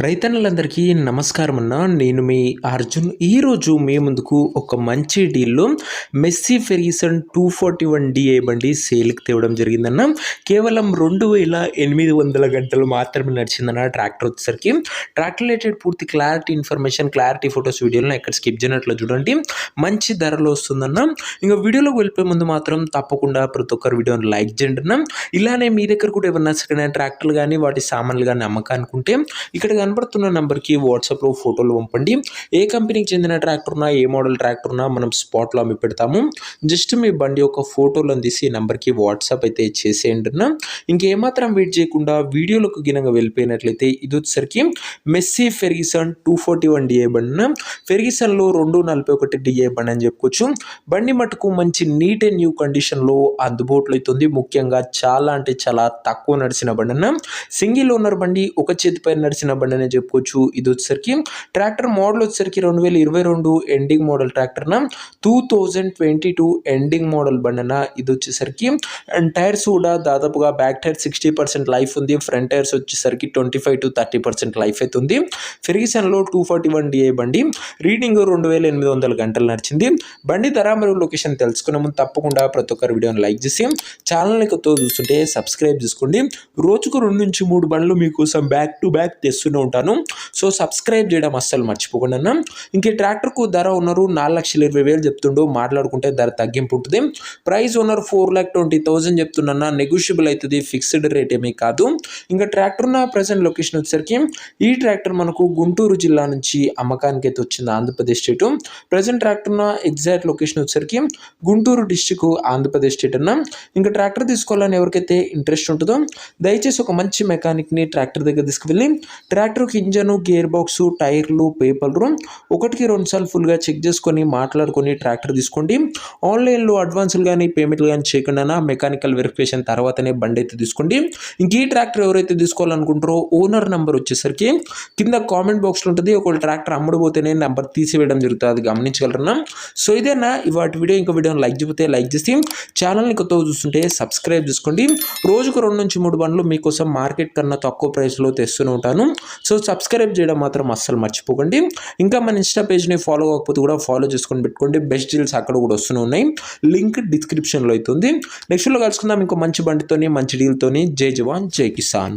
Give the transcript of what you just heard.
రైతన్నలందరికీ నమస్కారం అన్న. నేను మీ అర్జున్. ఈరోజు మీ ముందుకు ఒక మంచి డీల్లో మెస్సీ ఫెర్గ్యూసన్ 241 డిఐ బండి సేల్కి తేవడం జరిగిందన్న. కేవలం 2800 గంటలు మాత్రమే నడిచిందన్న ట్రాక్టర్ వచ్చేసరికి. ట్రాక్టర్ రిలేటెడ్ పూర్తి క్లారిటీ ఇన్ఫర్మేషన్, క్లారిటీ ఫొటోస్ వీడియోలను ఎక్కడ స్కిప్ చేయనట్లు చూడండి. మంచి ధరలో వస్తుందన్న. ఇంకా వీడియోలోకి వెళ్ళిపోయే ముందు మాత్రం తప్పకుండా ప్రతి ఒక్కరు వీడియోని లైక్ చేయండి అన్న. ఇలానే మీ దగ్గర కూడా ఏమన్నా సెకండ్ హ్యాండ్ ట్రాక్టర్లు కానీ వాటి సామాన్లు కానీ అమ్మకానుకుంటే ఇక్కడ కనబడుతున్న నంబర్కి వాట్సాప్లో ఫోటోలు పంపండి. ఏ కంపెనీకి చెందిన ట్రాక్టర్ ఉన్నా, ఏ మోడల్ ట్రాక్టర్ ఉన్నా మనం స్పాట్లో అమ్మి పెడతాము. జస్ట్ మీ బండి యొక్క ఫోటోలను తీసి నంబర్కి వాట్సాప్ అయితే చేసేయండి అన్న. ఇంకేమాత్రం వెయిట్ చేయకుండా వీడియోలకు గినంగా వెళ్ళిపోయినట్లయితే ఇది వచ్చేసరికి మెస్సీ ఫెర్గ్యూసన్ 241 డిఐ బండి అన్న. ఫెర్గ్యూసన్లో 241 డిఐ బండి అని చెప్పుకోవచ్చు. బండి మటుకు మంచి నీట్ అండ్ న్యూ కండిషన్లో అందుబాటులో అవుతుంది. ముఖ్యంగా చాలా అంటే చాలా తక్కువ నడిచిన బండి అన్న. సింగిల్ ఓనర్ బండి, ఒక చేతిపై నడిచిన బండి అని చెప్పుకోవచ్చు. ఇది వచ్చేసరికి ట్రాక్టర్ మోడల్ వచ్చేసరికి 2022 ఎండింగ్ మోడల్ ట్రాక్టర్ న 2022 ఎండింగ్ మోడల్ బండి అన్న. ఇది వచ్చేసరికి టైర్స్ కూడా దాదాపుగా బ్యాక్ టైర్ 60% లైఫ్ ఉంది. ఫ్రంట్ టైర్స్ వచ్చేసరికి 25 to 30% లైఫ్ అయితే ఉంది. ఫెర్గ్యూసన్లో 241 డిఐ బండి రీడింగ్ 2800 గంటలు నడిచింది. బండి ధర మరియు లొకేషన్ తెలుసుకునే ముందు తప్పకుండా ప్రతి ఒక్కరు వీడియోని లైక్ చేసి ఛానల్ని కొత్తగా చూస్తుంటే సబ్స్క్రైబ్ చేసుకోండి. రోజుకు 2 నుంచి 3 బండ్లు మీకోసం బ్యాక్ టు బ్యాక్ తెస్తూనే ఉంటాను. సో సబ్స్క్రైబ్ చేయడం అస్సలు మర్చిపోకుండా అన్న. ఇంకే ట్రాక్టర్కు ధర ఉన్నారు 4,20,000 చెప్తుండో, మాట్లాడుకుంటే ధర తగ్గింపు ఉంటుంది. ప్రైస్ ఓనర్ 4,20,000 చెప్తున్నా. నెగోషియబుల్ అవుతుంది, ఫిక్స్డ్ రేట్ ఏమీ కాదు. ఇంకా ట్రాక్టర్ ఉన్న ప్రజెంట్ లొకేషన్ వచ్చేసరికి ఈ ట్రాక్టర్ మనకు గుంటూరు జిల్లా నుంచి అమ్మకానికి అయితే వచ్చింది, ఆంధ్రప్రదేశ్ స్టేట్. ప్రజెంట్ ట్రాక్టర్ ఉన్న ఎగ్జాక్ట్ లొకేషన్ వచ్చేసరికి గుంటూరు డిస్టిక్, ఆంధ్రప్రదేశ్ స్టేట్ అన్న. ఇంకా ట్రాక్టర్ తీసుకోవాలని ఎవరికైతే ఇంట్రెస్ట్ ఉంటుందో దయచేసి ఒక మంచి మెకానిక్ని ట్రాక్టర్ దగ్గర తీసుకువెళ్ళి ట్రాక్టర్కి ఇంజను, గేర్ బాక్స్, టైర్లు, పేపర్లు 1-2 సార్లు ఫుల్గా చెక్ చేసుకొని మాట్లాడుకొని ట్రాక్టర్ తీసుకోండి. ఆన్లైన్లో అడ్వాన్సులు కానీ పేమెంట్లు కానీ చేయకుండా మెకానికల్ వెరిఫికేషన్ తర్వాతనే బండి అయితే తీసుకోండి. ఇంక ఈ ట్రాక్టర్ ఎవరైతే తీసుకోవాలనుకుంటారో ఓనర్ నెంబర్ వచ్చేసరికి కింద కామెంట్ బాక్స్లో ఉంటుంది. ఒకవేళ ట్రాక్టర్ అమ్ముడుపోతేనే నెంబర్ తీసివేయడం జరుగుతుంది, అది గమనించగలరన్నా. సో ఇదేనా ఇవాటి వీడియో. ఇంకా వీడియోని లైక్ చెబితే లైక్ చేసి ఛానల్ని కొత్తగా చూస్తుంటే సబ్స్క్రైబ్ చేసుకోండి. రోజుకు 2 నుంచి 3 బండ్లు మీకోసం మార్కెట్ కన్నా తక్కువ ప్రైస్లో తెస్తూనే ఉంటాను. సో సబ్స్క్రైబ్ చేయడం మాత్రం అస్సలు మర్చిపోకండి. ఇంకా మన ఇన్స్టా పేజ్ని ఫాలో అవ్వకపోతే కూడా ఫాలో చేసుకొని పెట్టుకోండి. బెస్ట్ డీల్స్ అక్కడ కూడా వస్తూనే ఉన్నాయి. లింక్ డిస్క్రిప్షన్లో అవుతుంది. నెక్స్ట్లో కలుసుకుందాం ఇంకో మంచి బండితోని, మంచి డీల్తోని. జై జవాన్, జై కిసాన్.